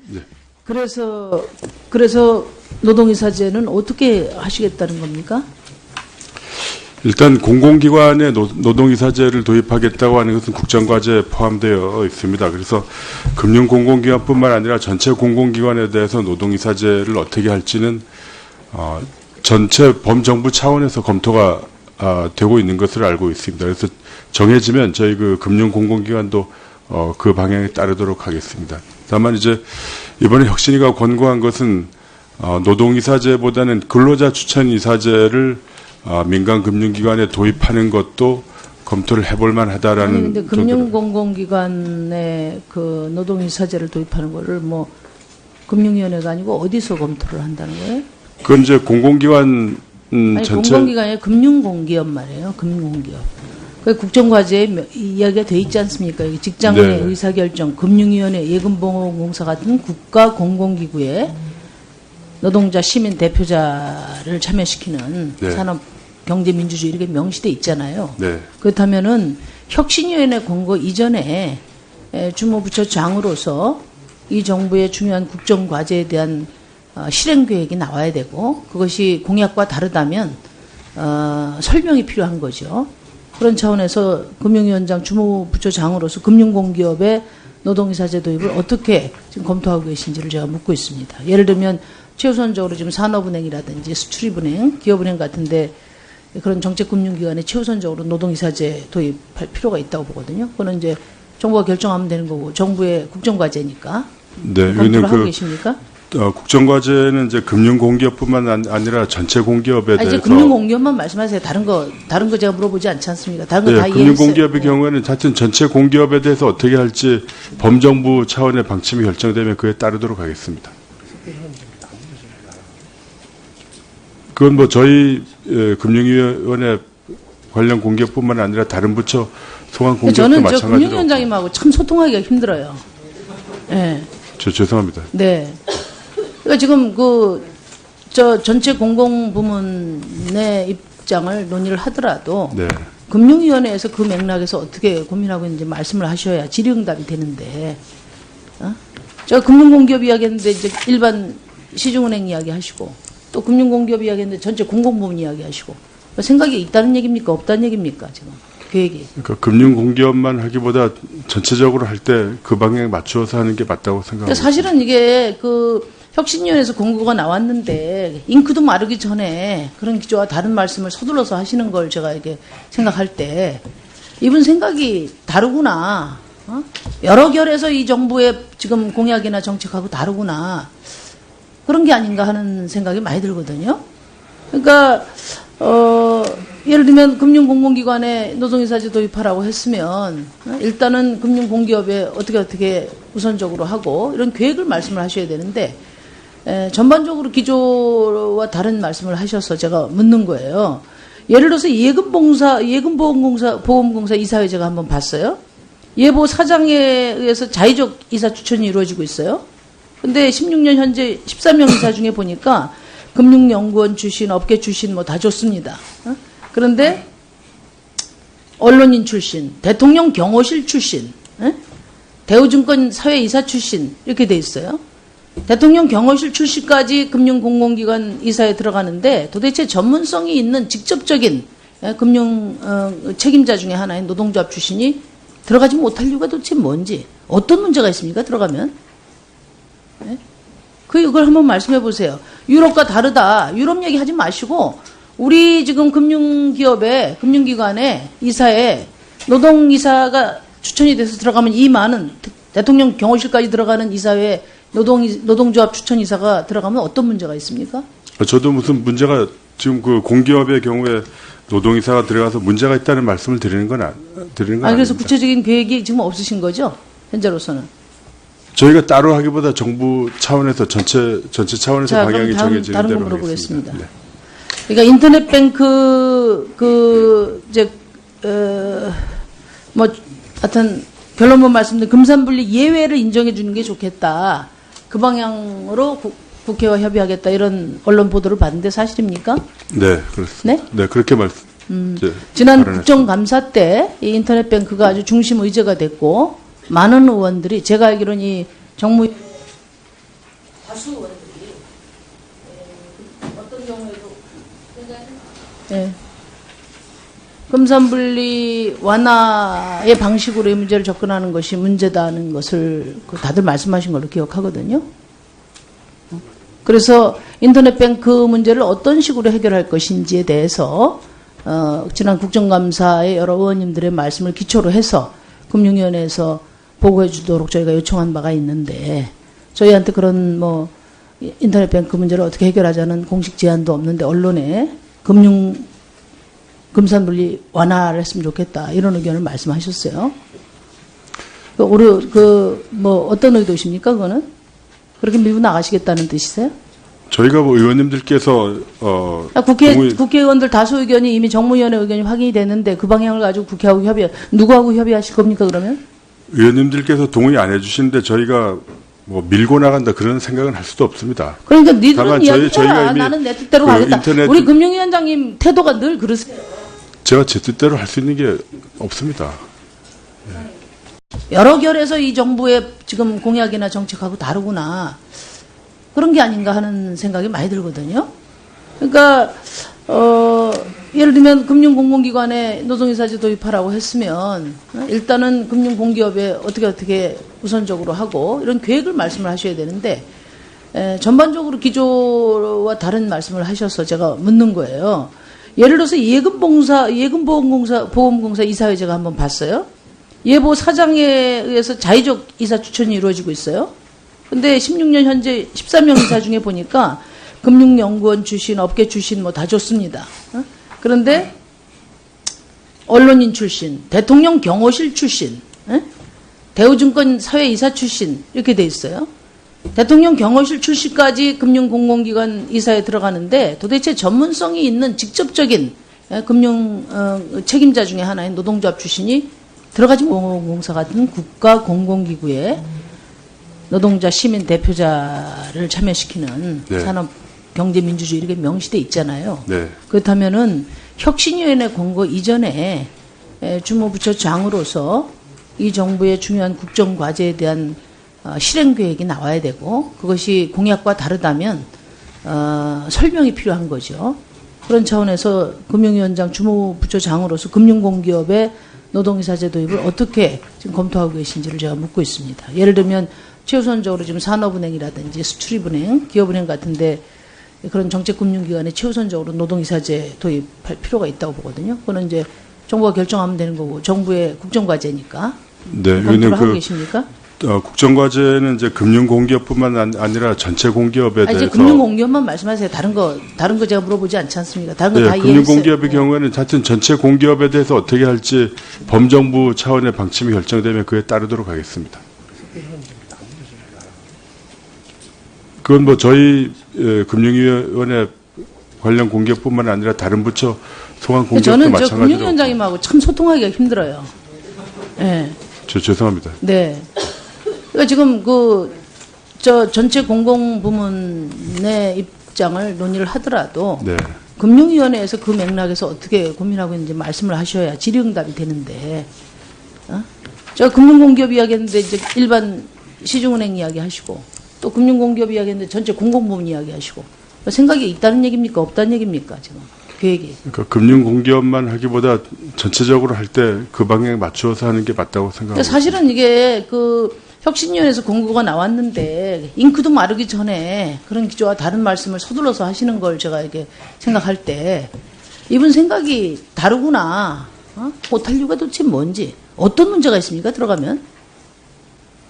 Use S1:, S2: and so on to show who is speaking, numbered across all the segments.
S1: 네.
S2: 그래서 노동이사제는 어떻게 하시겠다는 겁니까?
S1: 일단 공공기관에 노동이사제를 도입하겠다고 하는 것은 국정과제에 포함되어 있습니다. 그래서 금융공공기관뿐만 아니라 전체 공공기관에 대해서 노동이사제를 어떻게 할지는 전체 범정부 차원에서 검토가 되고 있는 것을 알고 있습니다. 그래서 정해지면 저희 그 금융공공기관도 그 방향에 따르도록 하겠습니다. 다만 이제 이번에 혁신위가 권고한 것은 노동이사제보다는 근로자 추천이사제를 민간 금융기관에 도입하는 것도 검토를 해볼 만하다라는.
S2: 그런데 금융공공기관에 그 노동이사제를 도입하는 거를 뭐 금융위원회가 아니고 어디서 검토를 한다는 거예요?
S1: 그건 이제 공공기관
S2: 아니,
S1: 전체.
S2: 공공기관이 금융공기업 말이에요. 금융공기업. 그 국정과제에 이야기가 돼 있지 않습니까? 직장 내
S1: 네.
S2: 의사결정, 금융위원회, 예금보험공사 같은 국가 공공기구에 노동자, 시민, 대표자를 참여시키는
S1: 네.
S2: 산업, 경제, 민주주의 이렇게 명시돼 있잖아요.
S1: 네.
S2: 그렇다면은 혁신위원회 권고 이전에 주무부처 장으로서 이 정부의 중요한 국정과제에 대한 실행 계획이 나와야 되고 그것이 공약과 다르다면 설명이 필요한 거죠. 그런 차원에서 금융위원장 주무부처장으로서 금융공기업의 노동이사제 도입을 어떻게 지금 검토하고 계신지를 제가 묻고 있습니다. 예를 들면 최우선적으로 지금 산업은행이라든지 수출입은행, 기업은행 같은데 그런 정책금융기관에 최우선적으로 노동이사제 도입할 필요가 있다고 보거든요. 그거는 이제 정부가 결정하면 되는 거고 정부의 국정과제니까.
S1: 네.
S2: 검토를 하고 계십니까?
S1: 국정과제는 이제 금융공기업뿐만 아니라 전체 공기업에 대해서.
S2: 이제 금융공기업만 말씀하세요. 다른 거 제가 물어보지 않지 않습니까? 다른 거 다
S1: 네,
S2: 이해했어요.
S1: 금융공기업의 경우에는 하여튼 전체 공기업에 대해서 어떻게 할지 범정부 차원의 방침이 결정되면 그에 따르도록 하겠습니다. 그건 뭐 저희 금융위원회 관련 공기업뿐만 아니라 다른 부처 소관 공기업도
S2: 저는 저
S1: 마찬가지로.
S2: 금융위원장님하고 참 소통하기가 힘들어요. 네.
S1: 죄송합니다.
S2: 네. 그러니까 지금 저 전체 공공부문의 입장을 논의를 하더라도
S1: 네.
S2: 금융위원회에서 그 맥락에서 어떻게 고민하고 있는지 말씀을 하셔야 질의응답이 되는데, 저 금융공기업 이야기했는데 이제 일반 시중은행 이야기하시고 또 금융공기업 이야기했는데 전체 공공부문 이야기하시고 생각이 있다는 얘기입니까? 없다는 얘기입니까? 지금 계획이.
S1: 그러니까 금융공기업만 하기보다 전체적으로 할 때 그 방향에 맞추어서 하는 게 맞다고 생각합니다.
S2: 사실은 이게 혁신위원회에서 공고가 나왔는데 잉크도 마르기 전에 그런 기조와 다른 말씀을 서둘러서 하시는 걸 제가 이렇게 생각할 때 이분 생각이 다르구나. 여러 결에서 이 정부의 지금 공약이나 정책하고 다르구나. 그런 게 아닌가 하는 생각이 많이 들거든요. 그러니까 예를 들면 금융공공기관에 노동이사제 도입하라고 했으면 일단은 금융공기업에 어떻게 우선적으로 하고 이런 계획을 말씀을 하셔야 되는데 전반적으로 기조와 다른 말씀을 하셔서 제가 묻는 거예요. 예를 들어서 예금보험공사 이사회 제가 한번 봤어요. 예보 사장에 의해서 자의적 이사 추천이 이루어지고 있어요. 근데 16년 현재 13명 이사 중에 보니까 금융연구원 출신, 업계 출신 뭐 다 좋습니다. 그런데 언론인 출신, 대통령 경호실 출신, 대우증권 사회이사 출신 이렇게 돼 있어요. 대통령 경호실 출신까지 금융공공기관 이사에 들어가는데 도대체 전문성이 있는 직접적인 금융 책임자 중에 하나인 노동조합 출신이 들어가지 못할 이유가 도대체 뭔지, 어떤 문제가 있습니까? 들어가면? 그걸 한번 말씀해 보세요. 유럽과 다르다. 유럽 얘기 하지 마시고 우리 지금 금융기관에 이사에 노동이사가 추천이 돼서 들어가면 이 많은 대통령 경호실까지 들어가는 이사회에 노동조합 추천이사가 들어가면 어떤 문제가 있습니까?
S1: 저도 무슨 문제가 지금 그 공기업의 경우에 노동이사가 들어가서 문제가 있다는 말씀을 드리는 건 아닙니다.
S2: 그래서 구체적인 계획이 지금 없으신 거죠? 현재로서는.
S1: 저희가 따로 하기보다 정부 차원에서 전체 차원에서 방향이 정해지는
S2: 다른
S1: 대로
S2: 거 물어보겠습니다.
S1: 하겠습니다. 네.
S2: 그러니까 인터넷뱅크 하여튼 결론만 말씀드리면 금산분리 예외를 인정해 주는 게 좋겠다. 그 방향으로 국회와 협의하겠다 이런 언론 보도를 봤는데 사실입니까?
S1: 네, 그렇습니다.
S2: 네?
S1: 네, 그렇게
S2: 지난 국정감사 때 이 인터넷뱅크가 아주 중심 의제가 됐고 많은 의원들이 제가 알기로는 이 정무 다수 의원들이 어떤 경우에도 네. 금산분리 완화의 방식으로 이 문제를 접근하는 것이 문제다는 것을 다들 말씀하신 걸로 기억하거든요. 그래서 인터넷뱅크 문제를 어떤 식으로 해결할 것인지에 대해서 지난 국정감사의 여러 의원님들의 말씀을 기초로 해서 금융위원회에서 보고해 주도록 저희가 요청한 바가 있는데 저희한테 그런 뭐 인터넷뱅크 문제를 어떻게 해결하자는 공식 제안도 없는데 언론에 금산분리 완화를 했으면 좋겠다 이런 의견을 말씀하셨어요. 어떤 의도십니까? 그거는 그렇게 밀고 나가시겠다는 뜻이세요?
S1: 저희가 뭐 의원님들께서
S2: 국회의원들 다수 의견이 이미 정무위원회 의견이 확인이 됐는데 그 방향을 가지고 국회하고 누구하고 협의하실 겁니까 그러면?
S1: 의원님들께서 동의 안 해주시는데 저희가 뭐 밀고 나간다 그런 생각은 할 수도 없습니다.
S2: 그러니까 니들은 이야기해라.
S1: 저희가 이미
S2: 나는 내 뜻대로
S1: 그
S2: 가겠다.
S1: 인터넷
S2: 우리 금융위원장님 태도가 늘 그러세요.
S1: 제가 제 뜻대로 할 수 있는 게 없습니다.
S2: 여러 결에서 이 정부의 지금 공약이나 정책하고 다르구나. 그런 게 아닌가 하는 생각이 많이 들거든요. 그러니까 예를 들면 금융공공기관에 노동이사제 도입하라고 했으면 일단은 금융공기업에 어떻게 우선적으로 하고 이런 계획을 말씀을 하셔야 되는데 전반적으로 기조와 다른 말씀을 하셔서 제가 묻는 거예요. 예를 들어서 예금보험공사 이사회 제가 한번 봤어요. 예보 사장에 의해서 자의적 이사 추천이 이루어지고 있어요. 근데 16년 현재 13명 이사 중에 보니까 금융연구원 출신, 업계 출신 뭐 다 좋습니다. 그런데 언론인 출신, 대통령 경호실 출신, 대우증권 사회이사 출신 이렇게 돼 있어요. 대통령 경호실 출신까지 금융공공기관 이사에 들어가는데 도대체 전문성이 있는 직접적인 금융 책임자 중에 하나인 노동조합 출신이 들어가지 공공공사 같은 국가공공기구에 노동자 시민 대표자를 참여시키는
S1: 네.
S2: 산업경제민주주의 이렇게 명시돼 있잖아요.
S1: 네.
S2: 그렇다면은 혁신위원회 권고 이전에 주무부처장으로서 이 정부의 중요한 국정과제에 대한 실행계획이 나와야 되고 그것이 공약과 다르다면 설명이 필요한 거죠. 그런 차원에서 금융위원장 주무부처장으로서 금융공기업의 노동이사제 도입을 어떻게 지금 검토하고 계신지를 제가 묻고 있습니다. 예를 들면 최우선적으로 지금 산업은행이라든지 수출입은행, 기업은행 같은데 그런 정책금융기관에 최우선적으로 노동이사제 도입할 필요가 있다고 보거든요. 그거는 이제 정부가 결정하면 되는 거고 정부의 국정과제니까.
S1: 네,
S2: 검토를 하고 계십니까?
S1: 국정과제는 이제 금융공기업뿐만 아니라 전체 공기업에 대해서
S2: 이제 금융공기업만 말씀하세요. 다른 거 제가 물어보지 않지 않습니까? 다른 거 다 이해했어요.
S1: 금융공기업의 경우에는 하여튼 전체 공기업에 대해서 어떻게 할지 범정부 차원의 방침이 결정되면 그에 따르도록 하겠습니다. 그건 뭐 저희 금융위원회 관련 공기업뿐만 아니라 다른 부처 소관 공기업도
S2: 저는
S1: 마찬가지로.
S2: 금융위원장님하고 참 소통하기가 힘들어요. 네.
S1: 죄송합니다.
S2: 네. 그러니까 지금 전체 공공부문의 입장을 논의를 하더라도
S1: 네.
S2: 금융위원회에서 그 맥락에서 어떻게 고민하고 있는지 말씀을 하셔야 질의응답이 되는데, 제가 금융공기업 이야기했는데 이제 일반 시중은행 이야기하시고 또 금융공기업 이야기했는데 전체 공공부문 이야기하시고 생각이 있다는 얘기입니까? 없다는 얘기입니까? 지금 계획이.
S1: 그러니까 금융공기업만 하기보다 전체적으로 할 때 그 방향에 맞추어서 하는 게 맞다고 생각합니다.
S2: 그러니까 사실은 이게 혁신위원회에서 공고가 나왔는데 잉크도 마르기 전에 그런 기조와 다른 말씀을 서둘러서 하시는 걸 제가 이렇게 생각할 때 이분 생각이 다르구나. 못할 이유가 도대체 뭔지 어떤 문제가 있습니까? 들어가면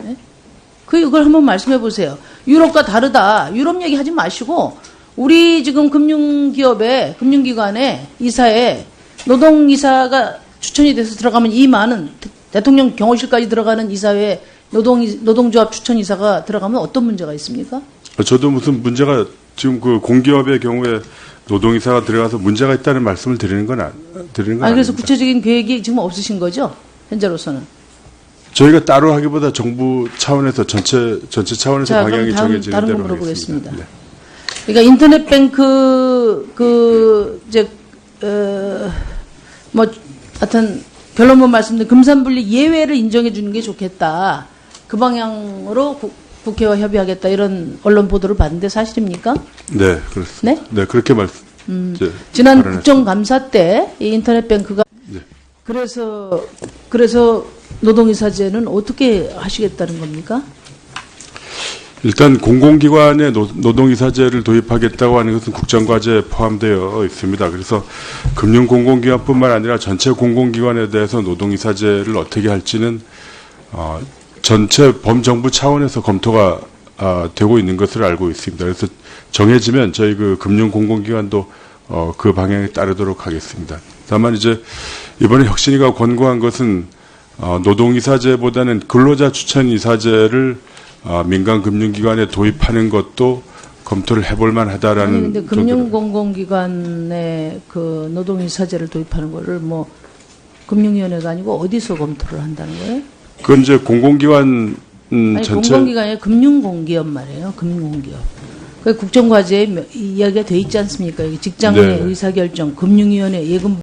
S2: 네? 이걸 한번 말씀해 보세요. 유럽과 다르다. 유럽 얘기하지 마시고 우리 지금 금융기관에 이사에 노동이사가 추천이 돼서 들어가면 이 많은 대통령 경호실까지 들어가는 이사회에 노동조합 추천이사가 들어가면 어떤 문제가 있습니까?
S1: 저도 무슨 문제가 지금 그 공기업의 경우에 노동이사가 들어가서 문제가 있다는 말씀을 드리는 건 아닙니다.
S2: 그래서 구체적인 계획이 지금 없으신 거죠? 현재로서는.
S1: 저희가 따로 하기보다 정부 차원에서 전체 차원에서
S2: 자,
S1: 방향이
S2: 그럼
S1: 정해지는
S2: 다른 거
S1: 대로
S2: 물어보겠습니다.
S1: 하겠습니다. 네.
S2: 그러니까 인터넷뱅크 하여튼 결론만 말씀드리면 금산분리 예외를 인정해 주는 게 좋겠다. 그 방향으로 국회와 협의하겠다 이런 언론 보도를 봤는데 사실입니까?
S1: 네, 그렇습니다.
S2: 네?
S1: 네, 그렇게 이제
S2: 지난
S1: 발언했습니다.
S2: 국정감사 때 이 인터넷 뱅크가
S1: 네.
S2: 그래서 노동이사제는 어떻게 하시겠다는 겁니까?
S1: 일단 공공기관에 노동이사제를 도입하겠다고 하는 것은 국정과제에 포함되어 있습니다. 그래서 금융공공기관뿐만 아니라 전체 공공기관에 대해서 노동이사제를 어떻게 할지는 전체 범정부 차원에서 검토가 되고 있는 것을 알고 있습니다. 그래서 정해지면 저희 그 금융공공기관도 그 방향에 따르도록 하겠습니다. 다만 이제 이번에 혁신위가 권고한 것은 노동이사제보다는 근로자 추천이사제를 민간 금융기관에 도입하는 것도 검토를 해볼 만하다라는.
S2: 아니 근데
S1: 정도로.
S2: 금융공공기관에 그 노동이사제를 도입하는 거를 뭐 금융위원회가 아니고 어디서 검토를 한다는 거예요?
S1: 그건 이제 공공기관
S2: 아니
S1: 전체.
S2: 공공기관이 금융공기업 말이에요. 금융공기업. 그 국정과제에 이야기가 돼 있지 않습니까? 여기 직장 내
S1: 네.
S2: 의사결정, 금융위원회, 예금